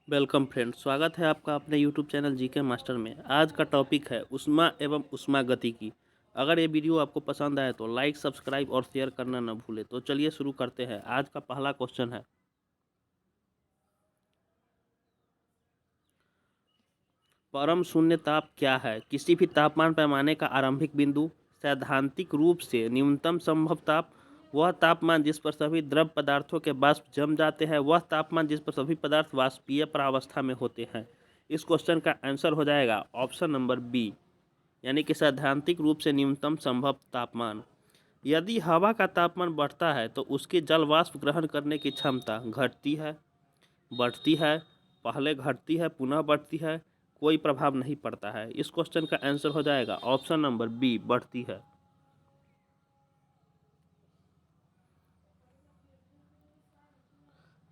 Welcome friend, स्वागत है आपका अपने यूट्यूब चैनल जीके मास्टर में। आज का टॉपिक है ऊष्मा एवं ऊष्मागतिकी। अगर ये वीडियो आपको पसंद आए तो लाइक, सब्सक्राइब और शेयर करना न भूलें। तो चलिए शुरू करते हैं। आज का पहला क्वेश्चन है, परम शून्य ताप क्या है? किसी भी तापमान पैमाने का आरंभिक बिंदु। सैद्धांतिक रूप से न्यूनतम संभव ताप। वह तापमान जिस पर सभी द्रव पदार्थों के वाष्प जम जाते हैं। वह तापमान जिस पर सभी पदार्थ वाष्पीय प्रावस्था में होते हैं। इस क्वेश्चन का आंसर हो जाएगा ऑप्शन नंबर बी, यानी कि सैद्धांतिक रूप से न्यूनतम संभव तापमान। यदि हवा का तापमान बढ़ता है तो उसकी जल वाष्प ग्रहण करने की क्षमता घटती है, बढ़ती है, पहले घटती है पुनः बढ़ती है, कोई प्रभाव नहीं पड़ता है। इस क्वेश्चन का आंसर हो जाएगा ऑप्शन नंबर बी, बढ़ती है।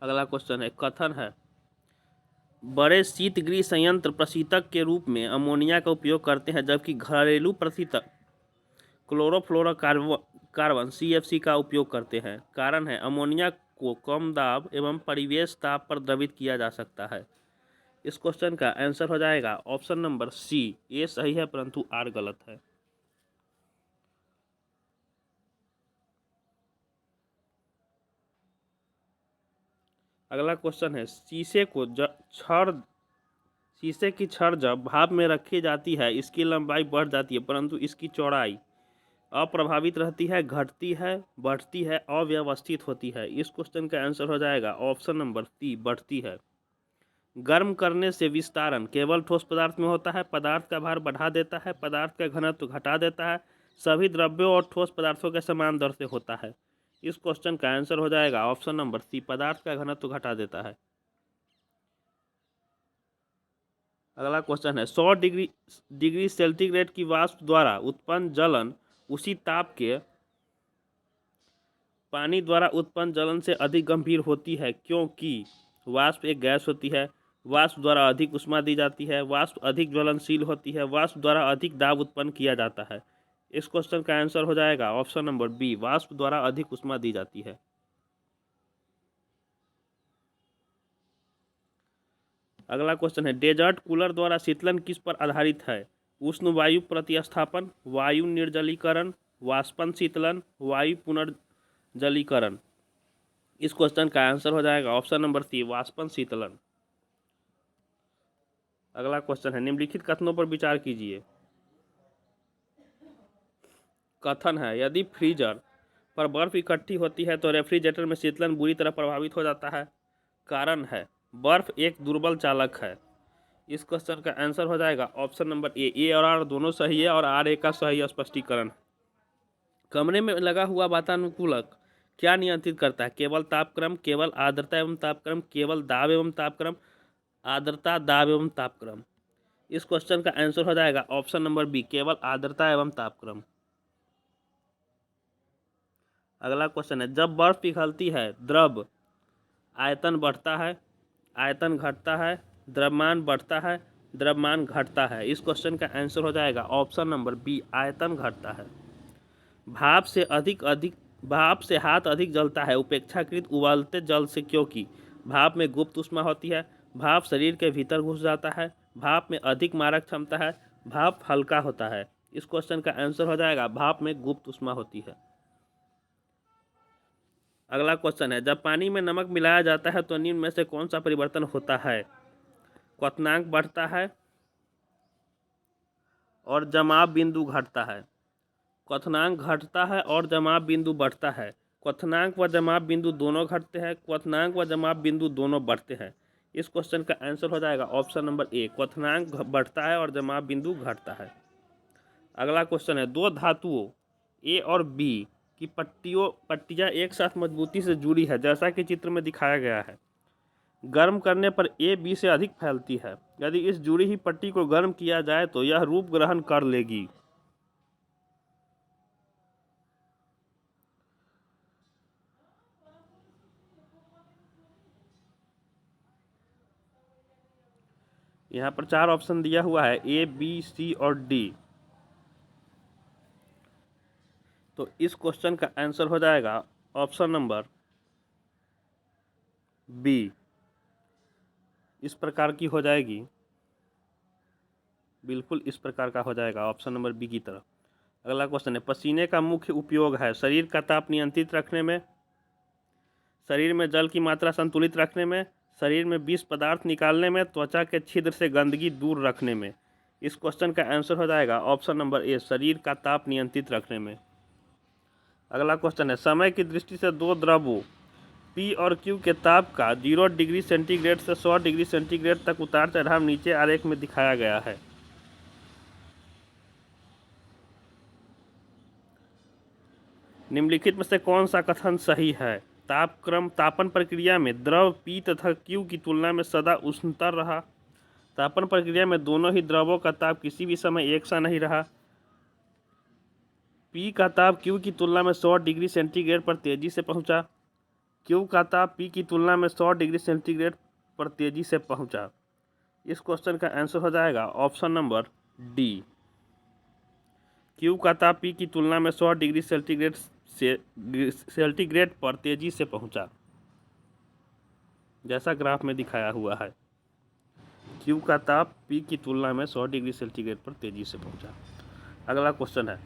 अगला क्वेश्चन है, कथन है, बड़े शीतगृह संयंत्र प्रशीतक के रूप में अमोनिया का उपयोग करते हैं, जबकि घरेलू प्रशीतक क्लोरोफ्लोरोकार्बन CFC का उपयोग करते हैं। कारण है, अमोनिया को कम दाब एवं परिवेश ताप पर द्रवित किया जा सकता है। इस क्वेश्चन का आंसर हो जाएगा ऑप्शन नंबर सी, ये सही है परंतु आर गलत है। अगला क्वेश्चन है, शीशे की छड़ जब भाप में रखी जाती है इसकी लंबाई बढ़ जाती है, परंतु इसकी चौड़ाई अप्रभावित रहती है, घटती है, बढ़ती है, अव्यवस्थित होती है। इस क्वेश्चन का आंसर हो जाएगा ऑप्शन नंबर सी, बढ़ती है। गर्म करने से विस्तारण केवल ठोस पदार्थ में होता है। पदार्थ का भार बढ़ा देता है, पदार्थ का घनत्व घटा देता है, सभी द्रव्यों और ठोस पदार्थों के समान दर से होता है। इस क्वेश्चन का आंसर हो जाएगा ऑप्शन नंबर सी, पदार्थ का घनत्व घटा देता है। अगला क्वेश्चन है, 100 डिग्री सेंटीग्रेड की वाष्प द्वारा उत्पन्न जलन उसी ताप के पानी द्वारा उत्पन्न जलन से अधिक गंभीर होती है, क्योंकि वाष्प एक गैस होती है। वाष्प द्वारा अधिक ऊष्मा दी जाती है, वाष्प अधिक ज्वलनशील होती है, वाष्प द्वारा अधिक दाब उत्पन्न किया जाता है। इस क्वेश्चन का आंसर हो जाएगा ऑप्शन नंबर बी, वाष्प द्वारा अधिक ऊष्मा दी जाती है। अगला क्वेश्चन है, डेजर्ट कूलर द्वारा शीतलन किस पर आधारित है? उष्ण वायु प्रतिस्थापन, वायु निर्जलीकरण, वाष्पन शीतलन, वायु पुनर्जलीकरण। इस क्वेश्चन का आंसर हो जाएगा ऑप्शन नंबर सी, वाष्पन शीतलन। अगला क्वेश्चन है, निम्नलिखित कथनों पर विचार कीजिए। कथन है, यदि फ्रीजर पर बर्फ इकट्ठी होती है तो रेफ्रिजरेटर में शीतलन बुरी तरह प्रभावित हो जाता है। कारण है, बर्फ एक दुर्बल चालक है। इस क्वेश्चन का आंसर हो जाएगा ऑप्शन नंबर ए और आर दोनों सही है और आर ए का सही स्पष्टीकरण। कमरे में लगा हुआ वातानुकूलक क्या नियंत्रित करता है? केवल तापक्रम, केवल आर्द्रता एवं तापक्रम, केवल दाब एवं तापक्रम, आर्द्रता, दाब एवं तापक्रम। इस क्वेश्चन का आंसर हो जाएगा ऑप्शन नंबर बी, केवल आर्द्रता एवं तापक्रम। अगला क्वेश्चन है, जब बर्फ पिघलती है द्रव आयतन बढ़ता है, आयतन घटता है, द्रव्यमान बढ़ता है, द्रव्यमान घटता है। इस क्वेश्चन का आंसर हो जाएगा ऑप्शन नंबर बी, आयतन घटता है। भाप से भाप से हाथ अधिक जलता है उपेक्षाकृत उबलते जल से, क्योंकि भाप में गुप्त ऊष्मा होती है, भाप शरीर के भीतर घुस जाता है, भाप में अधिक मारक क्षमता है, भाप हल्का होता है। इस क्वेश्चन का आंसर हो जाएगा भाप में गुप्त ऊष्मा होती है। अगला क्वेश्चन है, जब पानी में नमक मिलाया जाता है तो निम्न में से कौन सा परिवर्तन होता है? क्वथनांक बढ़ता है और जमाव बिंदु घटता है। क्वथनांक घटता है और जमाव बिंदु बढ़ता है। क्वथनांक व जमाव बिंदु दोनों घटते हैं, क्वथनांक व जमाव बिंदु दोनों बढ़ते हैं। इस क्वेश्चन का आंसर हो जाएगा ऑप्शन नंबर ए, क्वथनांक बढ़ता है और जमाव बिंदु घटता है। अगला क्वेश्चन है, दो धातुओं ए और बी की पट्टियाँ एक साथ मजबूती से जुड़ी है, जैसा कि चित्र में दिखाया गया है। गर्म करने पर ए बी से अधिक फैलती है। यदि इस जुड़ी हुई पट्टी को गर्म किया जाए तो यह रूप ग्रहण कर लेगी। यहाँ पर चार ऑप्शन दिया हुआ है, ए बी सी और डी। तो इस क्वेश्चन का आंसर हो जाएगा ऑप्शन नंबर बी। इस प्रकार की हो जाएगी, बिल्कुल इस प्रकार का हो जाएगा, ऑप्शन नंबर बी की तरफ। अगला क्वेश्चन है, पसीने का मुख्य उपयोग है शरीर का ताप नियंत्रित रखने में, शरीर में जल की मात्रा संतुलित रखने में, शरीर में विष पदार्थ निकालने में, त्वचा के छिद्र से गंदगी दूर रखने में। इस क्वेश्चन का आंसर हो जाएगा ऑप्शन नंबर ए, शरीर का ताप नियंत्रित रखने में। अगला क्वेश्चन है, समय की दृष्टि से दो द्रवों पी और क्यू के ताप का 0 डिग्री सेंटीग्रेड से 100 डिग्री सेंटीग्रेड तक उतार चढ़ाव नीचे आरेख में दिखाया गया है। निम्नलिखित में से कौन सा कथन सही है? तापन प्रक्रिया में द्रव पी तथा क्यू की तुलना में सदा उष्णतर रहा। तापन प्रक्रिया में दोनों ही द्रवों का ताप किसी भी समय एक सा नहीं रहा। पी का ताप क्यू की तुलना में 100 डिग्री सेंटीग्रेड पर तेजी से पहुंचा। क्यू का ताप पी की तुलना में 100 डिग्री सेंटीग्रेड पर तेजी से पहुंचा। इस क्वेश्चन का आंसर हो जाएगा ऑप्शन नंबर डी, क्यू का ताप पी की तुलना में 100 डिग्री सेंटीग्रेड पर तेजी से पहुंचा, जैसा ग्राफ में दिखाया हुआ है। क्यू का ताप पी की तुलना में 100 डिग्री सेंटीग्रेड पर तेजी से पहुंचा। अगला क्वेश्चन है,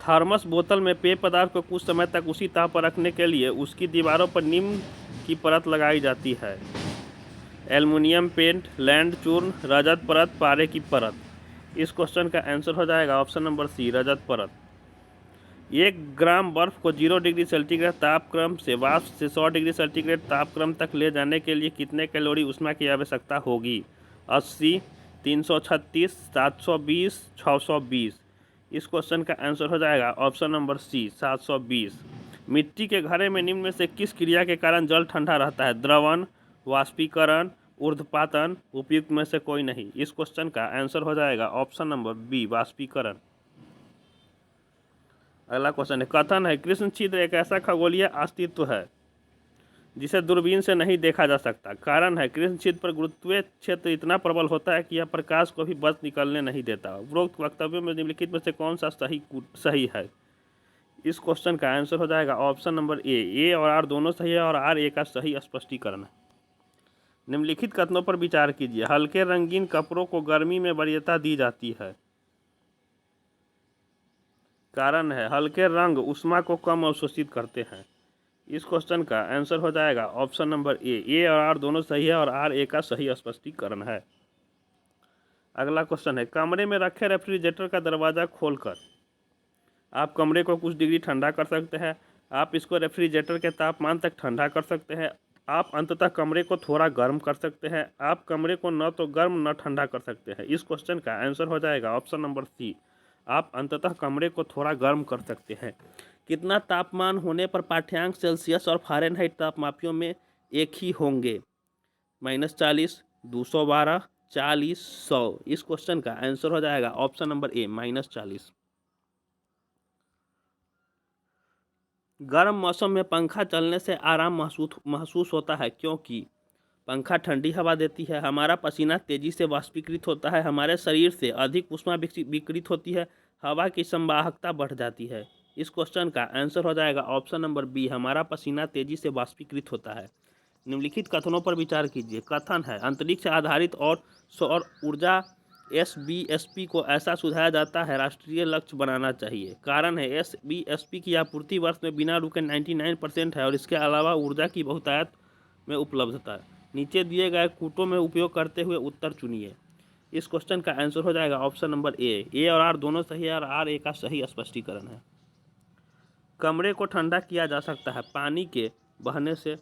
थर्मस बोतल में पेय पदार्थ को कुछ समय तक उसी ताप पर रखने के लिए उसकी दीवारों पर निम्न की परत लगाई जाती है। एल्युमिनियम पेंट, लैंड चूर्ण, रजत परत, पारे की परत। इस क्वेश्चन का आंसर हो जाएगा ऑप्शन नंबर सी, रजत परत। 1 ग्राम बर्फ को 0 डिग्री सेंटीग्रेड तापक्रम से वाष्प से 100 डिग्री सेंटीग्रेड तापक्रम तक ले जाने के लिए कितने कैलोरी ऊष्मा की आवश्यकता होगी? 80, 336, 720, 620। इस क्वेश्चन का आंसर हो जाएगा ऑप्शन नंबर सी, 720। मिट्टी के घड़े में निम्न में से किस क्रिया के कारण जल ठंडा रहता है? द्रवण, वाष्पीकरण, ऊर्ध्वपातन, उपयुक्त में से कोई नहीं। इस क्वेश्चन का आंसर हो जाएगा ऑप्शन नंबर बी, वाष्पीकरण। अगला क्वेश्चन है, कथन है कृष्ण छिद्र एक ऐसा खगोलीय अस्तित्व है जिसे दूरबीन से नहीं देखा जा सकता। कारण है कृष्ण छिद्र पर गुरुत्वीय क्षेत्र इतना प्रबल होता है कि यह प्रकाश को भी बच निकलने नहीं देता। उपरोक्त वक्तव्यों में निम्नलिखित में से कौन सा सही है? इस क्वेश्चन का आंसर हो जाएगा ऑप्शन नंबर ए और आर दोनों सही है और आर ए का सही स्पष्टीकरण है। निम्नलिखित कथनों पर विचार कीजिए। हल्के रंगीन कपड़ों को गर्मी में वरीयता दी जाती है। कारण है हल्के रंग ऊष्मा को कम अवशोषित करते हैं। इस क्वेश्चन का आंसर हो जाएगा ऑप्शन नंबर ए और आर दोनों सही है और आर ए का सही स्पष्टीकरण है। अगला क्वेश्चन है, कमरे में रखे रेफ्रिजरेटर का दरवाज़ा खोलकर आप कमरे को कुछ डिग्री ठंडा कर सकते हैं। आप इसको रेफ्रिजरेटर के तापमान तक ठंडा कर सकते हैं। आप अंततः कमरे को थोड़ा गर्म कर सकते हैं। आप कमरे को न तो गर्म न ठंडा कर सकते हैं। इस क्वेश्चन का आंसर हो जाएगा ऑप्शन नंबर सी, आप अंततः कमरे को थोड़ा गर्म कर सकते हैं। कितना तापमान होने पर पाठ्यांक सेल्सियस और फ़ारेनहाइट तापमापियों में एक ही होंगे? -40, 212, 40, 100। इस क्वेश्चन का आंसर हो जाएगा ऑप्शन नंबर ए, -40। गर्म मौसम में पंखा चलने से आराम महसूस होता है क्योंकि पंखा ठंडी हवा देती है, हमारा पसीना तेजी से वाष्पीकृत होता है, हमारे शरीर से अधिक ऊष्मा विकृत होती है, हवा की संवाहकता बढ़ जाती है। इस क्वेश्चन का आंसर हो जाएगा ऑप्शन नंबर बी, हमारा पसीना तेजी से वाष्पीकृत होता है। निम्नलिखित कथनों पर विचार कीजिए। कथन है अंतरिक्ष आधारित और सौर ऊर्जा SBSP को ऐसा सुझाया जाता है राष्ट्रीय लक्ष्य बनाना चाहिए। कारण है SBSP की आपूर्ति वर्ष में बिना रुके 99% है और इसके अलावा ऊर्जा की बहुतायत में उपलब्धता है। नीचे दिए गए कूटों में उपयोग करते हुए उत्तर चुनिए। इस क्वेश्चन का आंसर हो जाएगा ऑप्शन नंबर ए और आर दोनों सही है और आर ए का सही स्पष्टीकरण है। कमरे को ठंडा किया जा सकता है पानी के बहने से,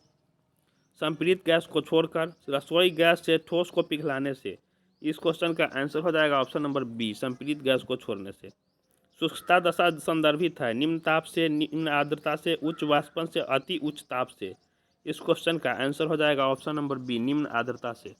संपीड़ित गैस को छोड़कर, रसोई गैस से, ठोस को पिघलाने से। इस क्वेश्चन का आंसर हो जाएगा ऑप्शन नंबर बी, संपीड़ित गैस को छोड़ने से। शुष्कता दशा संदर्भित है निम्न ताप से, निम्न आर्द्रता से, उच्च वाष्पन से, अति उच्च ताप से। इस क्वेश्चन का आंसर हो जाएगा ऑप्शन नंबर बी, निम्न आर्द्रता से।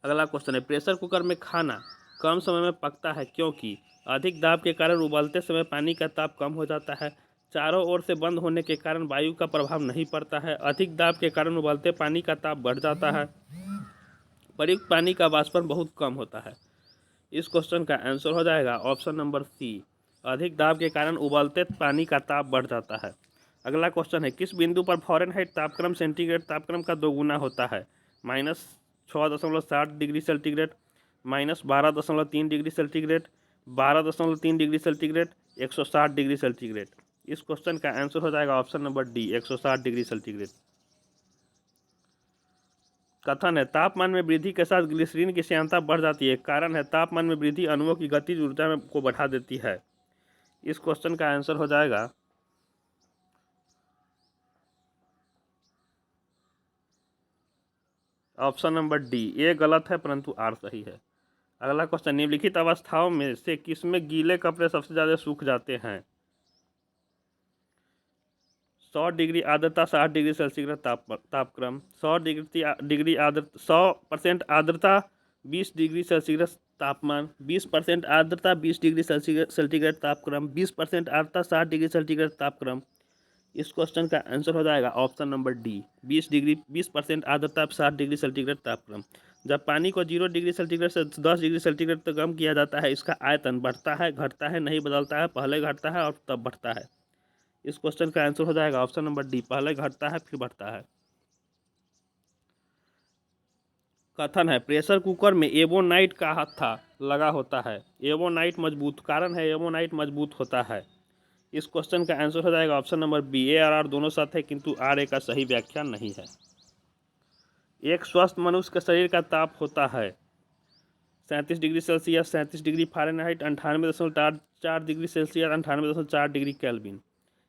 अगला क्वेश्चन है, प्रेशर कुकर में खाना कम समय में पकता है क्योंकि अधिक दाब के कारण उबलते समय पानी का ताप कम हो जाता है, चारों ओर से बंद होने के कारण वायु का प्रभाव नहीं पड़ता है, अधिक दाब के कारण उबलते पानी का ताप बढ़ जाता है, प्रयुक्त पानी का वाष्पन बहुत कम होता है। इस क्वेश्चन का आंसर हो जाएगा ऑप्शन नंबर सी, अधिक दाब के कारण उबलते पानी का ताप बढ़ जाता है। अगला क्वेश्चन है, किस बिंदु पर फ़ारेनहाइट तापक्रम सेंटीग्रेड तापक्रम का दोगुना होता है? -6.7 degree centigrade, -12.3 degree centigrade, 12.3 degree centigrade, 160 degree centigrade. इस क्वेश्चन का आंसर हो जाएगा option number D, 160 degree centigrade. कथन है, तापमान में वृद्धि के साथ ग्लिसरीन की श्यानता बढ़ जाती है। कारण है, तापमान में वृद्धि अणुओं की गतिज ऊर्जा को बढ़ा देती है। इस क्वेश्चन का आंसर हो जाएगा ऑप्शन नंबर डी, ए गलत है परंतु आर सही है। अगला क्वेश्चन, निम्नलिखित अवस्थाओं में से किसमें गीले कपड़े सबसे ज़्यादा सूख जाते हैं? 100 डिग्री आर्द्रता, 60 डिग्री सेल्सियस तापक्रम, 100% आर्द्रता, 20 डिग्री सेल्सियस तापमान, 20% आर्द्रता, 20 डिग्री सेंटीग्रेड तापक्रम, 20% आर्द्रता, 60 डिग्री सेंटीग्रेड तापक्रम। इस क्वेश्चन का आंसर हो जाएगा ऑप्शन नंबर डी, 20% आर्द्रता, 60 डिग्री सेंटीग्रेड तापक्रम। जब पानी को 0 डिग्री सेंटीग्रेड से 10 डिग्री सेंटीग्रेड तक गर्म किया जाता है, इसका आयतन बढ़ता है, घटता है, नहीं बदलता है, पहले घटता है और तब बढ़ता है। इस क्वेश्चन का आंसर हो जाएगा ऑप्शन नंबर डी, पहले घटता है फिर बढ़ता है। कथन है, प्रेशर कुकर में एवोनाइट का हत्था लगा होता है। एवोनाइट मजबूत, कारण है एवोनाइट मजबूत होता है। इस क्वेश्चन का आंसर हो जाएगा ऑप्शन नंबर बी, ए और आर दोनों सत्य है किंतु आर ए का सही व्याख्या नहीं है। एक स्वस्थ मनुष्य के शरीर का ताप होता है 37 degree Celsius, 37 degree Fahrenheit, 98.4 degree Celsius, 98.4 degree kelvin.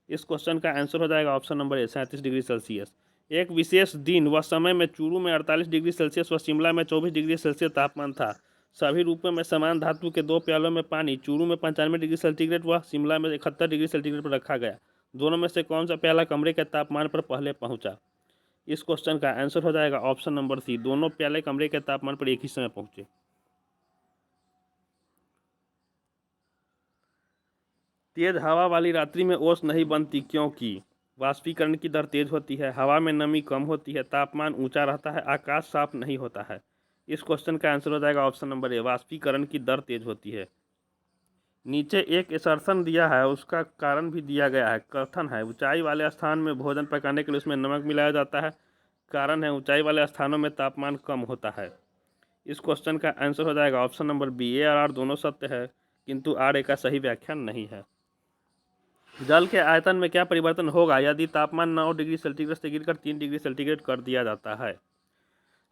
इस क्वेश्चन का आंसर हो जाएगा option number A, 37 degree Celsius. एक विशेष दिन व समय में चूरू में 48 डिग्री सेल्सियस व शिमला में 24 डिग्री सेल्सियस तापमान था। सभी रूपों में समान धातु के 2 प्यालों में पानी चूरू में 95 डिग्री सेंटीग्रेड व शिमला में 71 डिग्री सेंटीग्रेड पर रखा गया। दोनों में से कौन सा प्याला कमरे के तापमान पर पहले पहुंचा? इस क्वेश्चन का आंसर हो जाएगा ऑप्शन नंबर सी, दोनों प्याले कमरे के तापमान पर एक ही समय पहुंचे। तेज हवा वाली रात्रि में ओस नहीं बनती क्योंकि वाष्पीकरण की दर तेज होती है, हवा में नमी कम होती है, तापमान ऊंचा रहता है, आकाश साफ नहीं होता है। इस क्वेश्चन का आंसर हो जाएगा ऑप्शन नंबर ए, वाष्पीकरण की दर तेज होती है। नीचे एक असर्शन दिया है, उसका कारण भी दिया गया है। कथन है, ऊंचाई वाले स्थान में भोजन पकाने के लिए उसमें नमक मिलाया जाता है। कारण है, ऊंचाई वाले स्थानों में तापमान कम होता है। इस क्वेश्चन का आंसर हो जाएगा ऑप्शन नंबर बी, ए और आर दोनों सत्य है किंतु आर ए का सही व्याख्या नहीं है। जल के आयतन में क्या परिवर्तन होगा यदि तापमान 9 डिग्री सेंटीग्रेड से गिरकर 3 डिग्री सेंटीग्रेड कर दिया जाता है?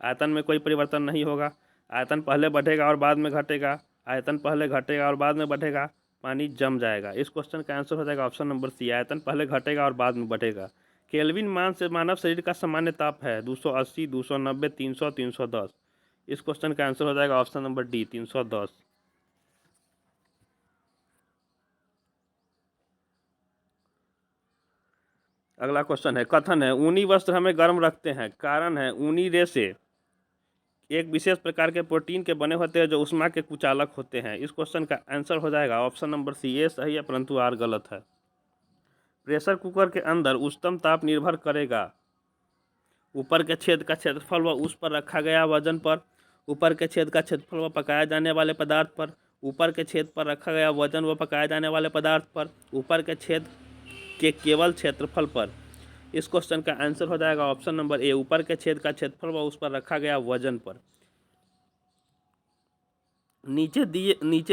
आयतन में कोई परिवर्तन नहीं होगा। आयतन पहले बढ़ेगा और बाद में घटेगा, आयतन पहले घटेगा और बाद में बढ़ेगा, पानी जम जाएगा। इस क्वेश्चन का आंसर हो जाएगा ऑप्शन नंबर सी, आयतन पहले घटेगा और बाद में बढ़ेगा। केल्विन मान से मानव शरीर का सामान्य ताप है 280, 290, 300, 310। इस क्वेश्चन का आंसर हो जाएगा ऑप्शन नंबर डी, 310। अगला क्वेश्चन है, कथन है, ऊनी वस्त्र हमें गर्म रखते हैं। कारण है, ऊनी रेशे एक विशेष प्रकार के प्रोटीन के बने होते हैं जो उष्मा के कुचालक होते हैं। इस क्वेश्चन का आंसर हो जाएगा ऑप्शन नंबर सी, ए सही है परंतु आर गलत है। प्रेशर कुकर के अंदर उच्चतम ताप निर्भर करेगा ऊपर के छेद का क्षेत्रफल व उस पर रखा गया वजन पर, ऊपर के छेद का क्षेत्रफल व पकाए जाने वाले पदार्थ पर, ऊपर के छेद पर रखा गया वजन व पकाए जाने वाले पदार्थ पर, ऊपर के छेद के केवल क्षेत्रफल पर। इस क्वेश्चन का आंसर हो जाएगा ऑप्शन नंबर ए, ऊपर के छेद का क्षेत्रफल व उस पर रखा गया वजन पर। नीचे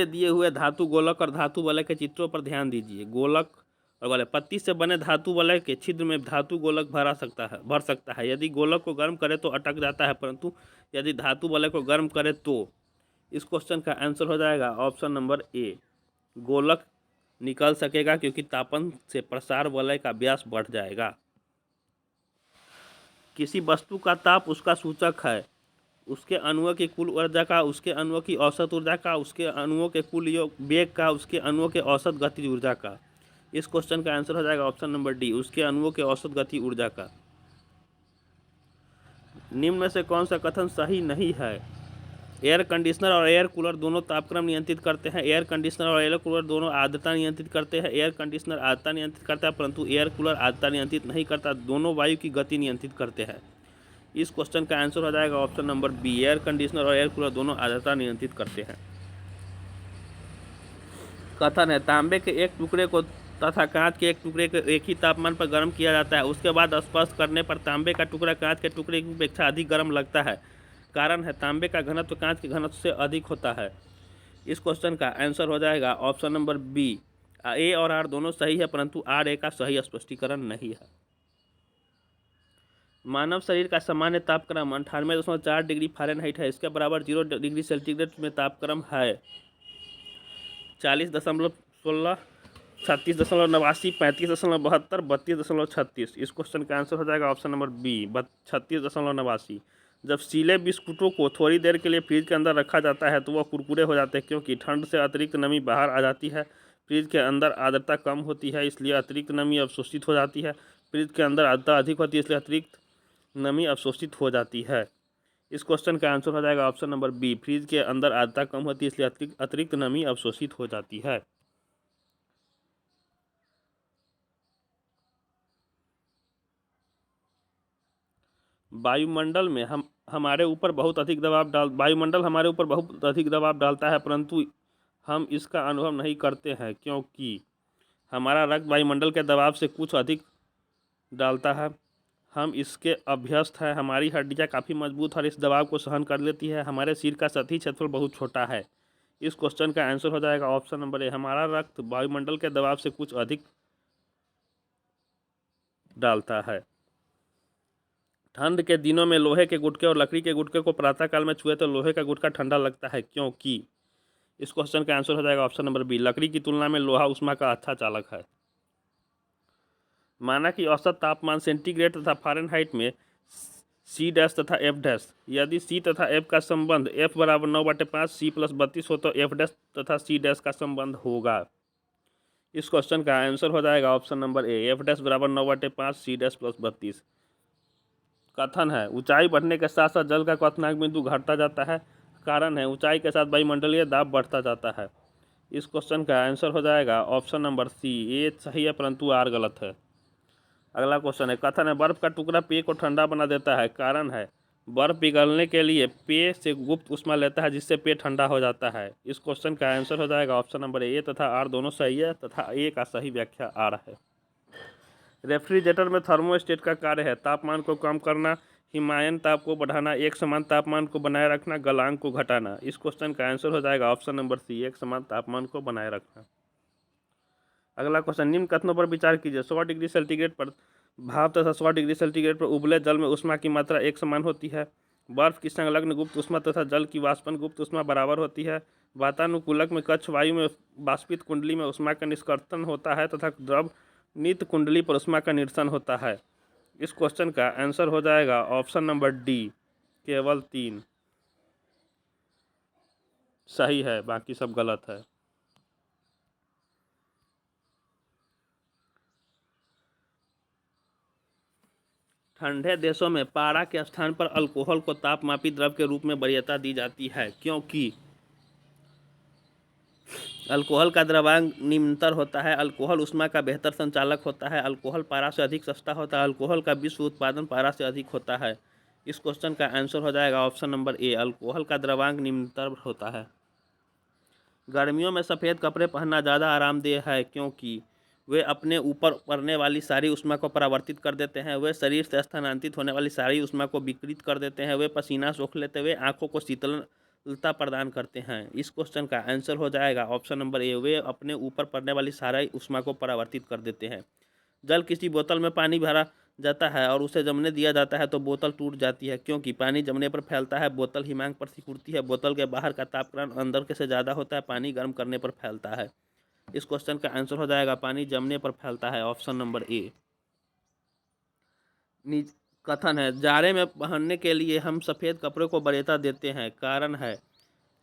दिए हुए धातु गोलक और धातु वलय के चित्रों पर ध्यान दीजिए। गोलक और वलय, पत्ती से बने धातु वलय के छिद्र में धातु गोलक भर सकता है। यदि गोलक को गर्म करे तो अटक जाता है, परंतु यदि धातु वलय को गर्म करे तो। इस क्वेश्चन का आंसर हो जाएगा ऑप्शन नंबर ए, गोलक निकल सकेगा क्योंकि तापन से प्रसार वलय का व्यास बढ़ जाएगा। किसी वस्तु का ताप उसका सूचक है उसके अणुओं की कुल ऊर्जा का, उसके अणुओं की औसत ऊर्जा का, उसके अणुओं के कुल वेग का, उसके अणुओं के औसत गतिज ऊर्जा का। इस क्वेश्चन का आंसर हो जाएगा ऑप्शन नंबर डी, उसके अणुओं के औसत गति ऊर्जा का। निम्न में से कौन सा कथन सही नहीं है? एयर कंडीशनर और एयर कूलर दोनों तापक्रम नियंत्रित करते हैं। एयर कंडीशनर और एयर कूलर दोनों आर्द्रता नियंत्रित करते हैं। एयर कंडीशनर आर्द्रता नियंत्रित करता है परंतु एयर कूलर आर्द्रता नियंत्रित नहीं करता। दोनों वायु की गति नियंत्रित करते हैं। इस क्वेश्चन का आंसर हो जाएगा option number B, air conditioner और एयर कूलर दोनों आर्द्रता नियंत्रित करते हैं। कथन है, तांबे के एक टुकड़े को तथा कांच के एक टुकड़े को एक ही तापमान पर गर्म किया जाता है, उसके बाद स्पर्श करने पर तांबे का टुकड़ा कांच के टुकड़े की अपेक्षा अधिक गर्म लगता है। कारण है तांबे का घनत्व कांच के घनत्व से अधिक होता है। इस क्वेश्चन का आंसर हो जाएगा ऑप्शन नंबर बी। ए और आर दोनों सही है, परंतु आर ए का सही स्पष्टीकरण नहीं है। मानव शरीर का सामान्य तापक्रम 98.4 डिग्री फ़ारेनहाइट है। इसके बराबर 0 डिग्री सेंटीग्रेड में तापक्रम है 40.16, 36.89, 35.72, 32.36। इस क्वेश्चन का आंसर हो जाएगा ऑप्शन नंबर बी 36.89। जब सीले बिस्कुटों को थोड़ी देर के लिए फ्रिज के अंदर रखा जाता है तो वह कुरकुरे हो जाते हैं, क्योंकि ठंड से अतिरिक्त नमी बाहर आ जाती है। फ्रिज के अंदर आर्द्रता कम होती है, इसलिए अतिरिक्त नमी अवशोषित हो जाती है। फ्रिज के अंदर आर्द्रता अधिक होती है, इसलिए अतिरिक्त नमी अवशोषित हो जाती है। इस क्वेश्चन का आंसर हो जाएगा ऑप्शन नंबर बी। फ्रिज के अंदर आर्द्रता कम होती है, इसलिए अतिरिक्त नमी अवशोषित हो जाती है। वायुमंडल हमारे ऊपर बहुत अधिक दबाव डालता है, परंतु हम इसका अनुभव नहीं करते हैं, क्योंकि हमारा रक्त वायुमंडल के दबाव से कुछ अधिक डालता है। हम इसके अभ्यस्त हैं। हमारी हड्डियां काफ़ी मजबूत और इस दबाव को सहन कर लेती है। हमारे सिर का सतही क्षेत्रफल बहुत छोटा है। इस क्वेश्चन का आंसर हो जाएगा ऑप्शन नंबर ए। हमारा रक्त वायुमंडल के दबाव से कुछ अधिक डालता है। ठंड के दिनों में लोहे के गुटके और लकड़ी के गुटके को प्रातःकाल में छुए तो लोहे का गुटका ठंडा लगता है, क्योंकि इस क्वेश्चन का आंसर हो जाएगा ऑप्शन नंबर बी। लकड़ी की तुलना में लोहा ऊष्मा का अच्छा चालक है। माना कि औसत तापमान सेंटीग्रेड तथा फ़ारेनहाइट में सी डैश तथा एफ डैश, यदि सी तथा एफ का संबंध एफ बराबर 9/5 सी प्लस 32 हो तो एफ डैश तथा सी डैश का संबंध होगा। इस क्वेश्चन का आंसर हो जाएगा option number A. F dash बराबर 9/5 सी डैश प्लस 32। कथन है ऊंचाई बढ़ने के साथ साथ जल का क्वथनांक बिंदु घटता जाता है। कारण है ऊंचाई के साथ वायुमंडलीय दाब बढ़ता जाता है। इस क्वेश्चन का आंसर हो जाएगा ऑप्शन नंबर सी। ए सही है, परंतु आर गलत है। अगला क्वेश्चन है कथन है बर्फ का टुकड़ा पेय को ठंडा बना देता है। कारण है बर्फ पिघलने के लिए पेय से गुप्त ऊष्मा लेता है, जिससे पेय ठंडा हो जाता है। इस क्वेश्चन का आंसर हो जाएगा ऑप्शन नंबर ए तथा आर दोनों सही है, तथा ए का सही व्याख्या आर है। रेफ्रिजरेटर में थर्मोस्टेट का कार्य है तापमान को कम करना, हिमायन ताप को बढ़ाना, एक समान तापमान को बनाए रखना, गलनांक को घटाना। इस क्वेश्चन का आंसर हो जाएगा ऑप्शन नंबर सी। एक समान तापमान को बनाए रखना। अगला क्वेश्चन निम्न कथनों पर विचार कीजिए। 100 डिग्री सेंटीग्रेड पर भाप तथा 100 डिग्री सेंटीग्रेड पर उबले जल में ऊष्मा की मात्रा एक समान होती है। बर्फ की संलग्न गुप्त ऊष्मा तथा जल की वाष्पन गुप्त ऊष्मा बराबर होती है। वातानुकूलक में कक्ष वायु में वाष्पित कुंडली में ऊष्मा का निष्कर्षण होता है तथा द्रव नित्य कुंडली पर ऊष्मा का निरसन होता है। इस क्वेश्चन का आंसर हो जाएगा ऑप्शन नंबर डी। केवल 3 सही है, बाकी सब गलत है। ठंडे देशों में पारा के स्थान पर अल्कोहल को तापमापी द्रव के रूप में वरीयता दी जाती है, क्योंकि अल्कोहल का द्रव्यांक निम्नतर होता है। अल्कोहल ऊष्मा का बेहतर संचालक होता है। अल्कोहल पारा से अधिक सस्ता होता है। अल्कोहल का विश्व उत्पादन पारा से अधिक होता है। इस क्वेश्चन का आंसर हो जाएगा ऑप्शन नंबर ए। अल्कोहल का द्रव्यांक निम्नतर होता है। गर्मियों में सफ़ेद कपड़े पहनना ज़्यादा आरामदेह है, क्योंकि वे अपने ऊपर पड़ने वाली सारी ऊष्मा को परावर्तित कर देते हैं। वे शरीर से स्थानांतरित होने वाली सारी ऊष्मा को विकृत कर देते हैं। वे पसीना सोख लेते हुए आँखों को शीतलता प्रदान करते हैं। इस क्वेश्चन का आंसर हो जाएगा ऑप्शन नंबर ए। वे अपने ऊपर पड़ने वाली सारी ऊष्मा को परावर्तित कर देते हैं। जल किसी बोतल में पानी भरा जाता है और उसे जमने दिया जाता है तो बोतल टूट जाती है, क्योंकि पानी जमने पर फैलता है। बोतल हिमांक पर सिकुड़ती है। बोतल के बाहर का तापक्रम अंदर के से ज़्यादा होता है। पानी गर्म करने पर फैलता है। इस क्वेश्चन का आंसर हो जाएगा पानी जमने पर फैलता है, ऑप्शन नंबर ए। कथन है जाड़े में पहनने के लिए हम सफ़ेद कपड़े को वरीयता देते हैं। कारण है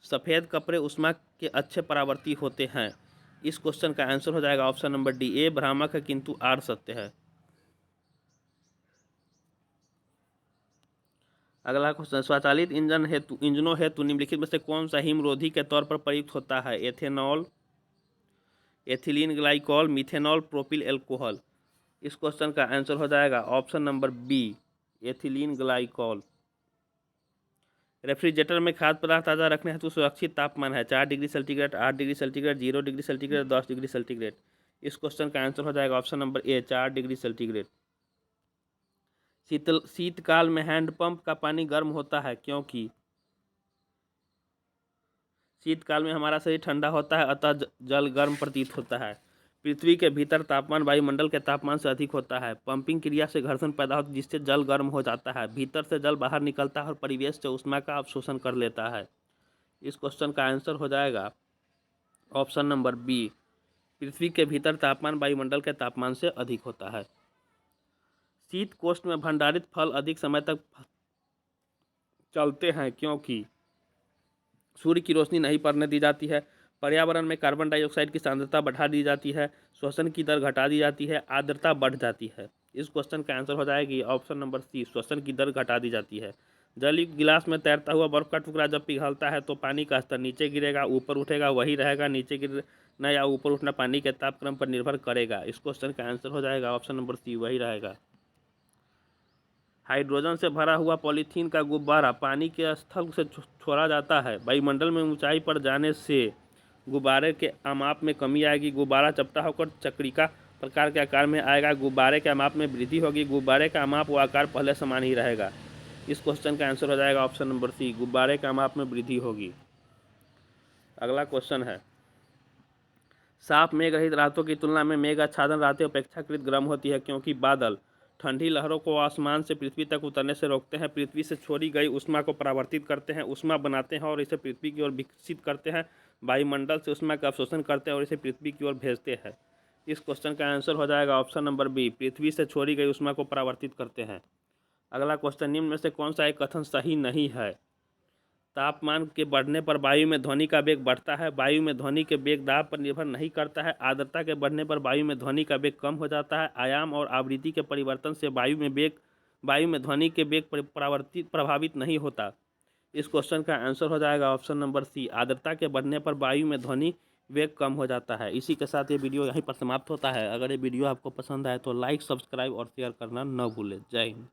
सफ़ेद कपड़े ऊष्मा के अच्छे परावर्ती होते हैं। इस क्वेश्चन का आंसर हो जाएगा ऑप्शन नंबर डी। ए भ्रामक है, किंतु आर सत्य है। अगला क्वेश्चन स्वचालित इंजनों हेतु निम्नलिखित में से कौन सा हिमरोधी के तौर पर प्रयुक्त होता है। Ethanol, ethylene glycol, methanol, propyl alcohol. इस क्वेश्चन का आंसर हो जाएगा option number B. Ethylene glycol. Refrigerator में खाद्य पदार्थ ताज़ा रखने हेतु सुरक्षित तापमान है 4 degree centigrade, 8 degree centigrade, 0 degree centigrade, 10 degree centigrade. इस क्वेश्चन का आंसर हो जाएगा option number A 4 degree centigrade. शीतकाल में हैंडपंप का पानी गर्म होता है क्योंकि शीतकाल में हमारा शरीर ठंडा होता है, अतः जल गर्म प्रतीत होता है। पृथ्वी के भीतर तापमान वायुमंडल के तापमान से अधिक होता है। पंपिंग क्रिया से घर्षण पैदा होता है जिससे जल गर्म हो जाता है। भीतर से जल बाहर निकलता है और परिवेश से ऊष्मा का अवशोषण कर लेता है। इस क्वेश्चन का आंसर हो जाएगा ऑप्शन नंबर बी, पृथ्वी के भीतर तापमान वायुमंडल के तापमान से अधिक होता है। शीत कोष्ठ में भंडारित फल अधिक समय तक चलते हैं क्योंकि सूर्य की रोशनी नहीं पड़ने दी जाती है, पर्यावरण में कार्बन डाइऑक्साइड की सांद्रता बढ़ा दी जाती है, श्वसन की दर घटा दी जाती है, आर्द्रता बढ़ जाती है। इस क्वेश्चन का आंसर हो जाएगी ऑप्शन नंबर सी, श्वसन की दर घटा दी जाती है। जल युक्त गिलास में तैरता हुआ बर्फ का टुकड़ा जब पिघलता है तो पानी का स्तर नीचे गिरेगा, ऊपर उठेगा, वही रहेगा। नीचे गिरना या ऊपर उठना पानी के तापक्रम पर निर्भर करेगा। इस क्वेश्चन का आंसर हो जाएगा ऑप्शन नंबर सी, वही रहेगा। हाइड्रोजन से भरा हुआ पॉलीथीन का गुब्बारा पानी के स्थल से छोड़ा जाता है। वायुमंडल में ऊंचाई पर जाने से गुब्बारे के अमाप में कमी आएगी। गुब्बारा चपटा होकर चक्रिका प्रकार के आकार में आएगा। गुब्बारे के अमाप में वृद्धि होगी। गुब्बारे का अमाप व आकार पहले समान ही रहेगा। इस क्वेश्चन का आंसर हो जाएगा ऑप्शन नंबर सी, गुब्बारे के अमाप में वृद्धि होगी। अगला क्वेश्चन है, साफ मेघ रहित रातों की तुलना में मेघ आच्छादन रातें अपेक्षाकृत गर्म होती है क्योंकि बादल ठंडी लहरों को आसमान से पृथ्वी तक उतरने से रोकते हैं, पृथ्वी से छोड़ी गई ऊष्मा को परावर्तित करते हैं, ऊष्मा बनाते हैं और इसे पृथ्वी की ओर विकसित करते हैं, वायुमंडल से ऊष्मा का अवशोषण करते हैं और इसे पृथ्वी की ओर भेजते हैं। इस क्वेश्चन का आंसर हो जाएगा ऑप्शन नंबर बी, पृथ्वी से छोड़ी गई ऊष्मा को परावर्तित करते हैं। अगला क्वेश्चन, निम्न में से कौन सा एक कथन सही नहीं है? तापमान के बढ़ने पर वायु में ध्वनि का वेग बढ़ता है। वायु में ध्वनि के वेग दाब पर निर्भर नहीं करता है। आर्द्रता के बढ़ने पर वायु में ध्वनि का वेग कम हो जाता है। आयाम और आवृत्ति के परिवर्तन से वायु में ध्वनि के वेग प्रभावित नहीं होता। इस क्वेश्चन का आंसर हो जाएगा ऑप्शन नंबर सी, आर्द्रता के बढ़ने पर वायु में ध्वनि वेग कम हो जाता है। इसी के साथ ये वीडियो यहीं पर समाप्त होता है। अगर ये वीडियो आपको पसंद आए तो लाइक, सब्सक्राइब और शेयर करना न भूलें। जय हिंद।